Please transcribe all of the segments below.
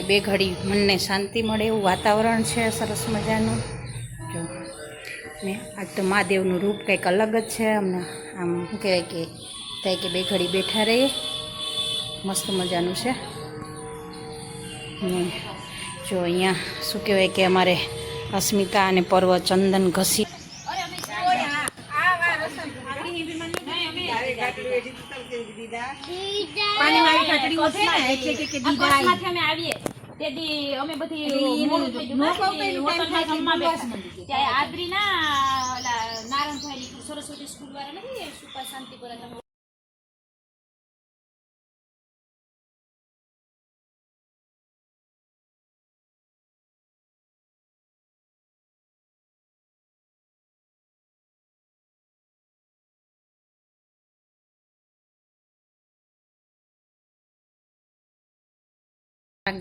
બે ઘડી મનને શાંતિ મળે એવું વાતાવરણ છે સરસ મજાનું. જો ને આજ તો મહાદેવનું રૂપ કંઈક અલગ જ છે. અમને આમ શું કહેવાય કે થાય કે બે ઘડી બેઠા રહીએ, મસ્ત મજાનું છે. ને જો અહીંયા શું કહેવાય કે અમારે અસ્મિતા અને પર્વ ચંદન ઘસી સરસ્વતી સ્કૂલ વાળા નથી સુપર શાંતિપુરા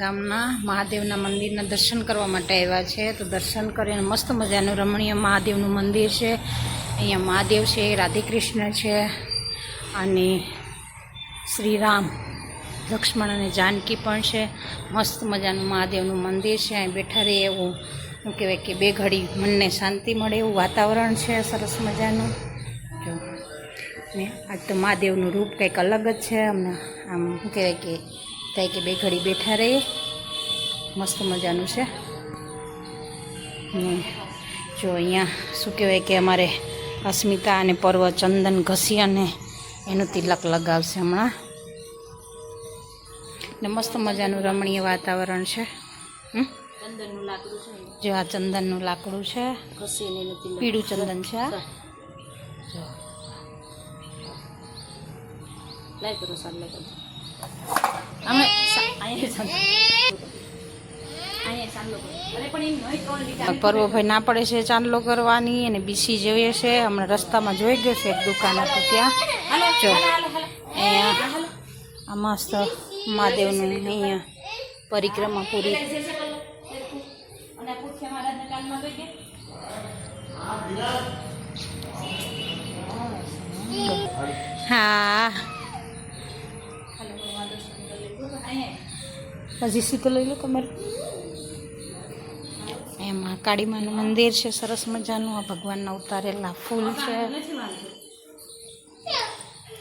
ગામના મહાદેવના મંદિરના દર્શન કરવા માટે આવ્યા છે. તો દર્શન કરીને મસ્ત મજાનું રમણીય મહાદેવનું મંદિર છે. અહીંયા મહાદેવ છે, રાધે કૃષ્ણ છે અને શ્રીરામ, લક્ષ્મણ અને જાનકી પણ છે. મસ્ત મજાનું મહાદેવનું મંદિર છે. અહીં બેઠા રહીએ એવું શું કહેવાય કે બે ઘડી મનને શાંતિ મળે એવું વાતાવરણ છે સરસ મજાનું. જો ને આજ તો મહાદેવનું રૂપ કંઈક અલગ જ છે. અમને આમ શું કહેવાય કે થાય કે બે ઘડી બેઠા રહીએ, મસ્ત મજાનું છે. ને જો અહીંયા શું કહેવાય કે અમારે અસ્મિતા અને પર્વ ચંદન ઘસી અને એનું તિલક લગાવશે હમણાં. ને મસ્ત મજાનું રમણીય વાતાવરણ છે. જો આ ચંદનનું લાકડું છે, પીળું ચંદન છે. પર્વભાઈ ના પડે છે ચાંદલો કરવાની અને બીસી જોઈએ છે. હમણાં રસ્તામાં જોઈ ગયો છે એક દુકાન હતું ત્યાં. જો અહીંયા આ મસ્ત મહાદેવનું અહીંયા પરિક્રમા પૂરી. હા હજી સીધો લઈ લો તમારે. એમાં કાળીમાનું મંદિર છે સરસ મજાનું. આ ભગવાનના ઉતારેલા ફૂલ છે.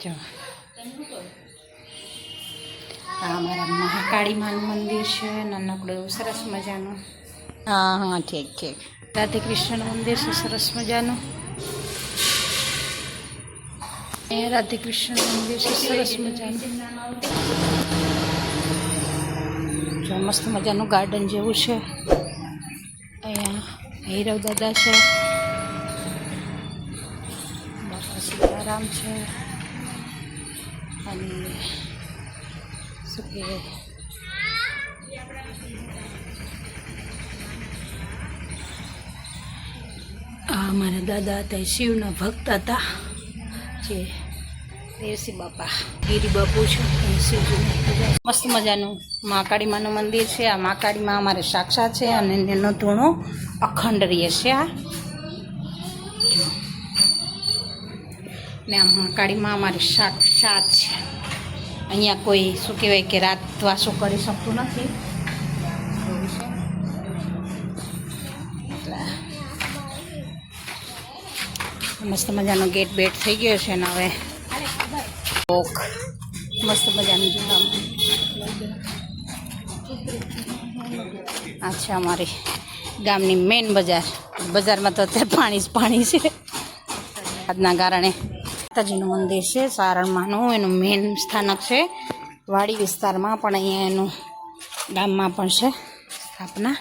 જો આ અમારા મહાકાળીમાનું મંદિર છે, નાનકડું એવું સરસ મજાનું. હા હા ઠીક ઠીક. રાધે કૃષ્ણનું મંદિર છે સરસ મજાનું. અહીંયા રાધે કૃષ્ણનું મંદિર છે સરસ મજાનું. જો મસ્ત મજાનું ગાર્ડન જેવું છે. અહીંયા ભૈરવ દાદા છે, બાપા સીતારામ છે અને શું કહેવાય આ અમારા દાદા હતા એ શિવના ભક્ત હતા. જે દેવસી બાપા ગીરી બાપુ છે અને શિવજીને મસ્ત મજાનું મહાકાળીમાનું મંદિર છે. આ મહાકાળીમાં અમારે સાક્ષાત છે અને એનો ધૂણો અખંડ રહે છે. આ ને આ મહાકાળીમાં અમારે સાક્ષાત છે. અહીંયા કોઈ શું કહેવાય કે રાત વાસો કરી શકતું નથી. મસ્ત મજાનો ગેટ બેટ થઈ ગયો છે ને હવે મસ્ત મજાનું જોવા. આ છે અમારી ગામની મેઇન બજાર. બજારમાં તો અત્યારે પાણી જ પાણી છે આજના કારણે. માતાજીનું મંદિર છે સારણમાંનું. એનું મેઇન સ્થાનક છે વાડી વિસ્તારમાં, પણ અહીંયા એનું ગામમાં પણ છે સ્થાપના.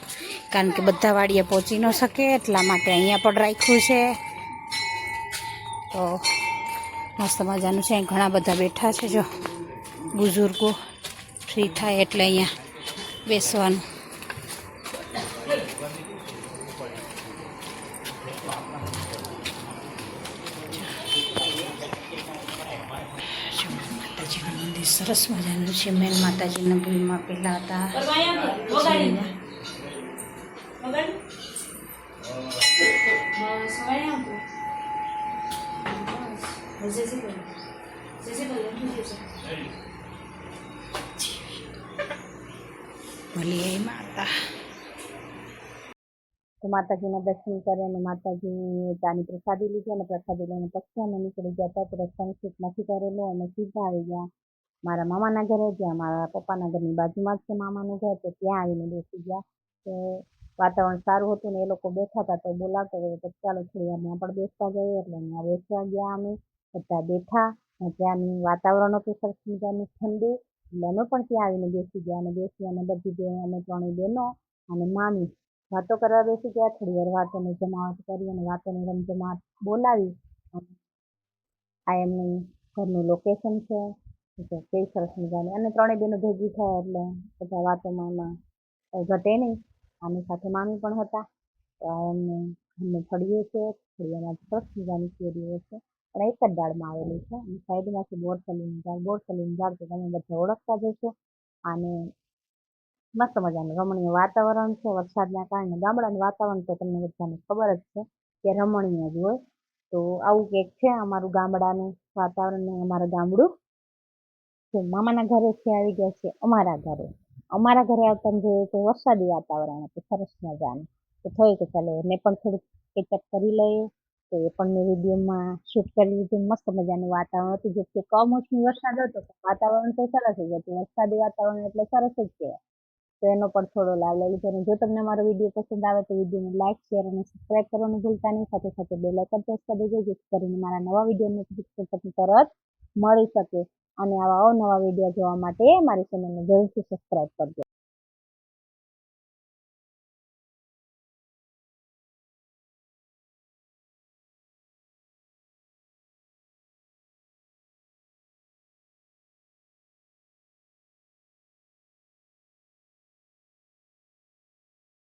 કારણ કે બધા વાડીએ પહોંચી ન શકે એટલા માટે અહીંયા પણ રાખ્યું છે. તો મસ્ત મજાનું છે. ઘણા બધા બેઠા છે. જો બુઝુર્ગો ફ્રી થાય એટલે અહીંયા બેસવાનું. માતાજીનું મંદિર સરસ મજાનું છે. મેન માતાજીના ભૂલમાં પહેલાં હતા. મળીએ માતા. તો માતાજીના દર્શન કરે અને માતાજીની ચાની પ્રસાદી લીધી અને પ્રસાદી લઈને પછી અમે નીકળી ગયા હતા. તો રસ્તાની સીટ નથી કરેલો અને સીધા આવી ગયા મારા મામાના ઘરે, જ્યાં મારા પપ્પાના ઘરની બાજુમાં જ છે મામાનું ઘર. તો ત્યાં આવીને બેસી ગયા. તો વાતાવરણ સારું હતું ને એ લોકો બેઠા હતા તો બોલાવતો ગયો તો ચાલો થોડી વાર ત્યાં પણ બેસતા જઈએ. એટલે ત્યાં બેસવા ગયા અમે, બધા બેઠા. ત્યાંનું વાતાવરણ હતું સરસ મજાનું ઠંડુ, એટલે અમે પણ ત્યાં આવીને બેસી ગયા અને બેસી અને બધી અમે ત્રણેય બહેનો અને મામી વાતો કરવા બેસી ગયા. થોડી વાર વાતોની જમાવટ કરી અને વાતોની રમજમાટ બોલાવી. આ એમનું ઘરનું લોકેશન છે. કેવી સરસ મજાની, અને ત્રણેય બહેનો ભેગી થાય એટલે બધા વાતોમાં એમાં ઘટે નહીં. આની સાથે મામી પણ હતા. તો આ એમને ઘરનું ફળિયું છે. ફળિયામાં સરસ મજાની કેરીઓ છે, પણ એક જ ડાળમાં આવેલી છે. અને સાઈડમાંથી બોરસલીનું ઝાડ, બોરસલીનું ઝાડ તો તમે બધા ઓળખતા જ હશો. અને મસ્ત મજાનું રમણીય વાતાવરણ છે. વરસાદના કારણે ગામડાનું વાતાવરણ તો તમને બધાને ખબર જ છે કે રમણીય જ હોય. તો આવું કંઈક છે અમારું ગામડાનું વાતાવરણ ને અમારું ગામડું. તો મામાના ઘરેથી આવી ગયા છે અમારા ઘરે. અમારા ઘરે આવતા જોઈએ તો વરસાદી વાતાવરણ હતું સરસ મજાનું. તો થયું કે ચાલો એને પણ થોડુંક કેચઅપ કરી લઈએ. તો એ પણ મેં વિડીયોમાં શૂટ કરી લીધું. મસ્ત મજાનું વાતાવરણ હતું. જો કે કમોસમી વરસાદ હતો તો વાતાવરણ તો સરસ જ હતું. વરસાદી વાતાવરણ એટલે સરસ જ કહેવાય. તો એનો પણ થોડો લાભ લઈ લીધો. અને જો તમને મારો વિડીયો પસંદ આવે તો વિડીયોને લાઈક, શેર અને સબસ્ક્રાઈબ કરવાનું ભૂલતા નહીં. સાથે સાથે બેલ આઇકન પ્રેસ કરી દેજો, જેથી કરીને મારા નવા વિડીયો નોટિફિકેશન તરત મળી શકે. અને આવા અવનવા વિડીયો જોવા માટે મારી ચેનલને જરૂરથી સબસ્ક્રાઈબ કરજો.